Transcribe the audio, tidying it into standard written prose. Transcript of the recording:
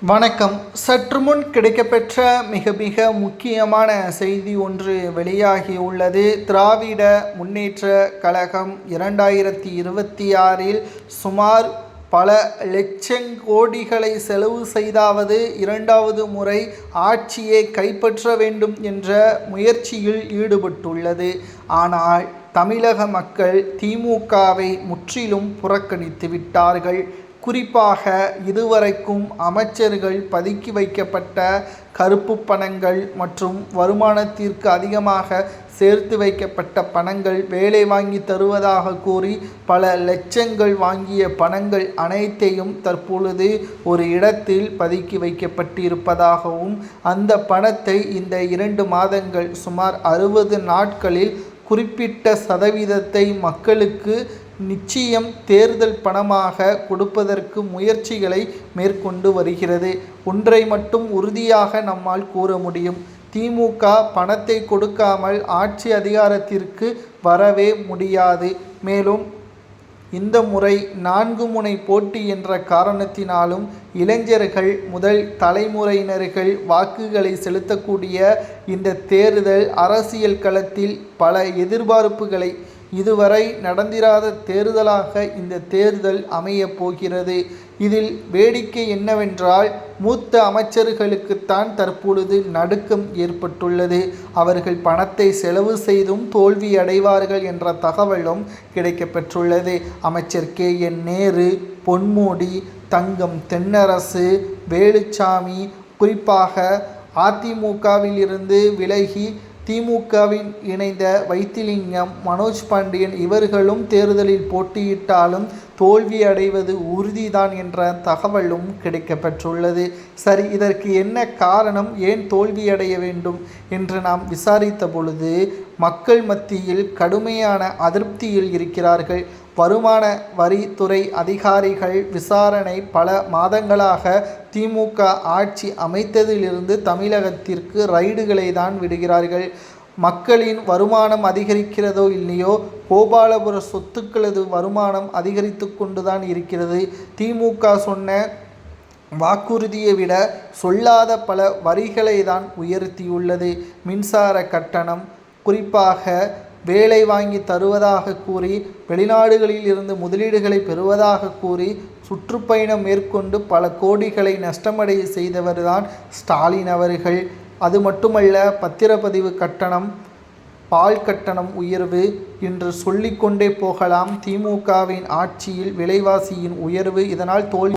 வணக்கம். சற்று முன் கிடைக்கப்பெற்ற மிக மிக முக்கியமான செய்தி ஒன்று வெளியாகியுள்ளது. திராவிட முன்னேற்ற கழகம் 2026இல் சுமார் பல லட்சம் கோடிகளை செலவு செய்தாவது இரண்டாவது முறை ஆட்சியை கைப்பற்ற வேண்டும் என்ற முயற்சியில் ஈடுபட்டுள்ளது. ஆனால் தமிழக மக்கள் திமுகவை முற்றிலும் புறக்கணித்து விட்டார்கள். குறிப்பாக இதுவரைக்கும் அமைச்சர்கள் பதுக்கி வைக்கப்பட்ட கருப்பு பணங்கள் மற்றும் வருமானத்திற்கு அதிகமாக சேர்த்து வைக்கப்பட்ட பணங்கள், வேலை வாங்கி தருவதாக கூறி பல லட்சங்கள் வாங்கிய பணங்கள் அனைத்தையும் தற்பொழுது ஒரு இடத்தில் பதுக்கி வைக்கப்பட்டிருப்பதாகவும், அந்த பணத்தை இந்த 2 மாதங்கள் சுமார் 60 நாட்களில் குறிப்பிட்ட சதவீதத்தை மக்களுக்கு நிச்சயம் தேர்தல் பணமாக கொடுப்பதற்கு முயற்சிகளை மேற்கொண்டு வருகிறது. ஒன்றை மட்டும் உறுதியாக நம்மால் கூற முடியும்: திமுக பணத்தை கொடுக்காமல் ஆட்சி அதிகாரத்திற்கு வரவே முடியாது. மேலும் இந்த முறை 4 முனை போட்டி என்ற காரணத்தினாலும் இளைஞர்கள், முதல் தலைமுறையினர்கள் வாக்குகளை செலுத்தக்கூடிய இந்த தேர்தல் அரசியல் களத்தில் பல எதிர்பார்ப்புகளை இதுவரை நடந்திராத தேர்தலாக இந்த தேர்தல் அமையப் போகிறது. இதில் வேடிக்கை என்னவென்றால், மூத்த அமைச்சர்களுக்குத்தான் தற்பொழுது நடுக்கம் ஏற்பட்டுள்ளது. அவர்கள் பணத்தை செலவு செய்தும் தோல்வி அடைவார்கள் என்ற தகவலும் கிடைக்கப்பெற்றுள்ளது. அமைச்சர் KN நேரு, பொன்முடி, தங்கம் தென்னரசு, வேலுச்சாமி, குறிப்பாக அதிமுகவில் இருந்து விலகி திமுகவில் இணைந்த வைத்திலிங்கம், மனோஜ் பாண்டியன் இவர்களும் தேர்தலில் போட்டியிட்டாலும் தோல்வி அடைவது உறுதிதான் என்ற தகவலும் கிடைக்கப்பெற்றுள்ளது. சரி, இதற்கு என்ன காரணம், ஏன் தோல்வியடைய வேண்டும் என்று நாம் விசாரித்த பொழுது மக்கள் மத்தியில் கடுமையான அதிருப்தியில் இருக்கிறார்கள். வருமான வரித்துறை அதிகாரிகள் விசாரணை பல மாதங்களாக திமுக ஆட்சி அமைத்ததிலிருந்து தமிழகத்திற்கு ரைடுகளை தான் விடுகிறார்கள். மக்களின் வருமானம் அதிகரிக்கிறதோ இல்லையோ, கோபாலபுர சொத்துக்களது வருமானம் அதிகரித்து கொண்டுதான் இருக்கிறது. திமுக சொன்ன வாக்குறுதியை விட சொல்லாத பல வரிகளை தான் உயர்த்தியுள்ளது. மின்சார கட்டணம், குறிப்பாக வேலை வாங்கி தருவதாக கூறி வெளிநாடுகளில் இருந்து முதலீடுகளை பெறுவதாக கூறி சுற்றுப்பயணம் மேற்கொண்டு பல கோடிகளை நஷ்டமடைய செய்தவர்தான் ஸ்டாலின் அவர்கள். அது மட்டுமல்ல, பத்திரப்பதிவு கட்டணம், பால் கட்டணம் உயர்வு என்று சொல்லிக்கொண்டே போகலாம். திமுகவின் ஆட்சியில் விலைவாசியின் உயர்வு, இதனால் தோல்வி